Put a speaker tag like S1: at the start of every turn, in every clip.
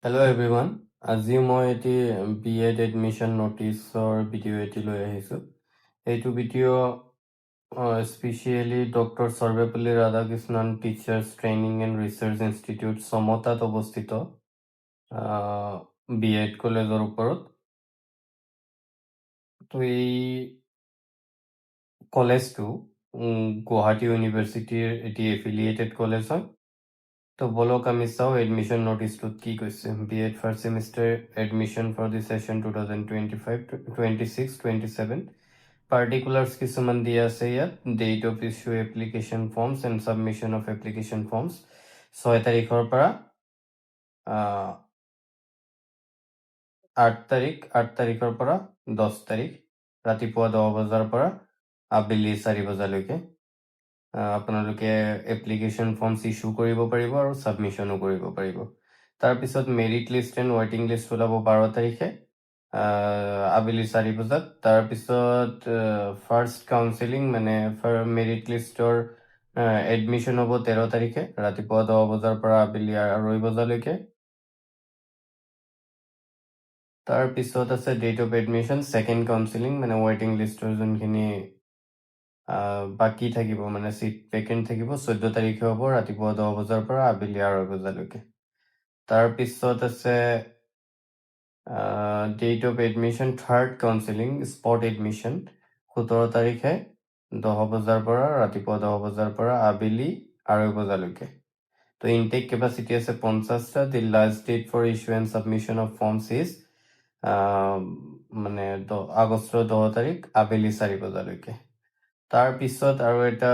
S1: Hello everyone. আজি মই এটি BEd এডমিশন নোটিছৰ ভিডিঅ' এটি লৈ আহিছোঁ। এইটো video' specially doctor Sarvepalli Radhakrishnan teachers training and research institute সমতাত অৱস্থিত BEd কলেজৰ ওপৰত। তো এই কলেজটো গুৱাহাটী ইউনিভাৰ্চিটিৰ এটি এফিলিয়েটেড কলেজ হয়। তো বলক আমি চাওঁ এডমিশ্যন নোটিছটোত কি কৈছে। BEd first semester admission for the session 2025-26-27 particulars কিছুমান দিয়া আছে ইয়াত। Date of issue application forms and submission of application forms 6 তাৰিখৰ পৰা 8 তাৰিখৰ পৰা 10 তাৰিখ ৰাতিপুৱা 10 বজাৰ পৰা আবেলি 4 বজালৈকে আপোনালোকে এপ্লিকেশ্যন ফৰ্মছ ইছ্যু কৰিব পাৰিব আৰু ছাবমিশ্যনো কৰিব পাৰিব। তাৰপিছত মেৰিট লিষ্ট এণ্ড ৱেইটিং লিষ্ট ওলাব 12 তাৰিখে আবেলি 4 বজাত। তাৰপিছত ফাৰ্ষ্ট কাউন্সেলিং মানে মেৰিট লিষ্টৰ এডমিশ্যন হ'ব 13 তাৰিখে ৰাতিপুৱা 10 বজাৰ পৰা আবেলি 2:30 বজালৈকে। তাৰপিছত আছে date of admission second counselling মানে ৱেইটিং লিষ্টৰ যোনখিনি বাকী থাকিব মানে চিট ভেকেণ্ট থাকিব 14 তাৰিখে হ'ব ৰাতিপুৱা 10 বজাৰ পৰা আবেলি 2:30 বজালৈকে। তাৰপিছত আছে date of admission third counselling spot admission 17 তাৰিখে 10 বজাৰ পৰা ৰাতিপুৱা 10 বজাৰ পৰা আবেলি 2:30 বজালৈকে। তো ইনটেক কেপাচিটি আছে 50টা। The last date for issue and submission of forms is মানে আগষ্টৰ 10 তাৰিখ আবেলি 4 বজালৈকে। তাৰপিছত আৰু এটা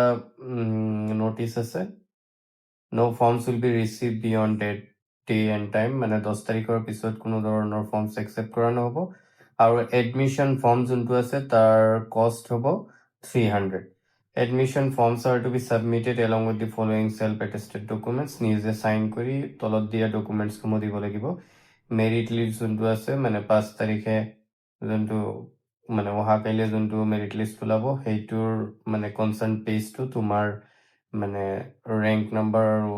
S1: নোটিছ আছে no forms will be receive beyond day and time মানে 10 তাৰিখৰ পিছত কোনো ধৰণৰ ফৰ্মছ একচেপ্ট কৰা নহ'ব। আৰু এডমিশ্যন ফৰ্ম যোনটো আছে তাৰ কষ্ট হ'ব 300। Admission forms are to be submitted along with the following self attested documents নিজে চাইন কৰি তলত দিয়া ডকুমেণ্টছসমূহ দিব লাগিব। মেৰিট লিষ্ট যোনটো আছে মানে 5 তাৰিখে যোনটো মানে অহাকাইলৈ যোনটো মেৰিট লিষ্ট ওলাব সেইটোৰ মানে কনচাৰ্ণ পেজটো তোমাৰ মানে ৰেংক নাম্বাৰ আৰু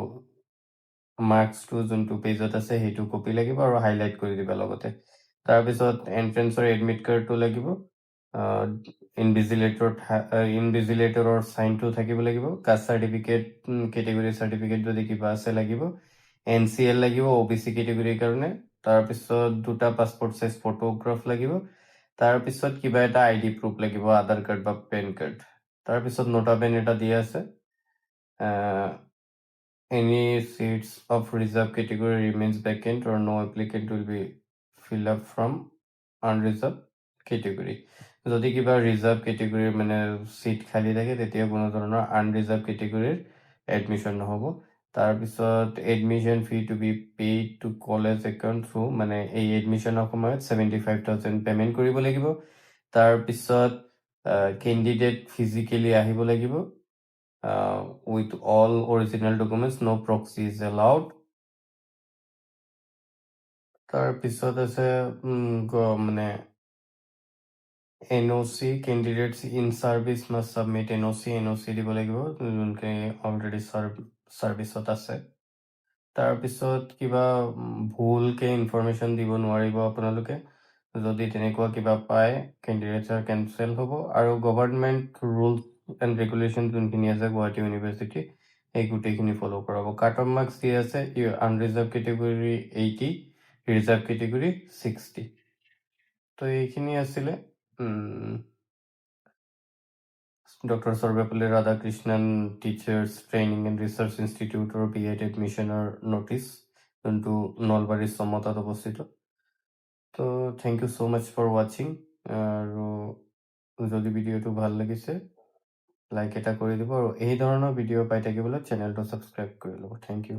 S1: মাৰ্কছটো যোনটো পেজত আছে সেইটো কপি লাগিব আৰু হাইলাইট কৰি দিবা লগতে। তাৰপিছত এণ্ট্ৰেঞ্চৰ এডমিট কাৰ্ডটো লাগিব, ইনভিজিলেটৰৰ চাইনটো থাকিব লাগিব, কাষ্ট চাৰ্টিফিকেট কেটেগৰী চাৰ্টিফিকেট যদি কিবা আছে লাগিব, NCL লাগিব OBC কেটেগৰীৰ কাৰণে। তাৰপিছত 2টা পাছপৰ্ট চাইজ ফটোগ্ৰাফ লাগিব। তাৰপিছত কিবা এটা ID প্ৰুফ লাগিব, আধাৰ কাৰ্ড বা পেন কাৰ্ড। তাৰপিছত নোটা পেন এটা দিয়া আছে any seats of reserved category remains vacant or no applicant will be filled up from unreserved category. যদি কিবা ৰিজাৰ্ভ কেটেগৰীৰ মানে চিট খালী থাকে তেতিয়া কোনো ধৰণৰ আনৰিজাৰ্ভ কেটেগৰীৰ এডমিশ্যন নহ'ব। তাৰপিছত admission fee to be paid to college account through মানে এই এডমিশ্যনৰ সময়ত 75,000 পে'মেণ্ট কৰিব লাগিব। তাৰপিছত কেণ্ডিডেট ফিজিকেলি আহিব লাগিব with all original documents, no proxy is allowed. তাৰপিছত আছে মানে NOC candidates in service must submit NOC দিব লাগিব যোনকে অলৰেডি ছাৰ্ভিচত আছে। তাৰপিছত কিবা ভুলকৈ ইনফৰমেশ্যন দিব নোৱাৰিব আপোনালোকে। যদি তেনেকুৱা কিবা পায় কেণ্ডিডেটছৰ কেঞ্চেল হ'ব। আৰু গভৰ্ণমেণ্ট ৰুলছ এণ্ড ৰেগুলেশ্যন যোনখিনি আছে গুৱাহাটী ইউনিভাৰ্চিটি সেই গোটেইখিনি ফ'ল' কৰাব। কাট অফ মাৰ্কছ দি আছে আনৰিজাৰ্ভ কেটেগৰী 80, ৰিজাৰ্ভ কেটেগৰী 60। তো এইখিনি আছিলে doctor Sarvepalli Radhakrishnan teachers training and research ইনষ্টিটিউটৰ BEd এডমিশ্যনৰ নোটিছ যোনটো নলবাৰীৰ সমতাত অৱস্থিত। তো thank you so' much for ৱাচিং। আৰু যদি ভিডিঅ'টো ভাল লাগিছে লাইক এটা কৰি দিব আৰু এই ধৰণৰ ভিডিঅ' পাই থাকিবলৈ চেনেলটো ছাবস্ক্ৰাইব কৰি ল'ব। Thank U.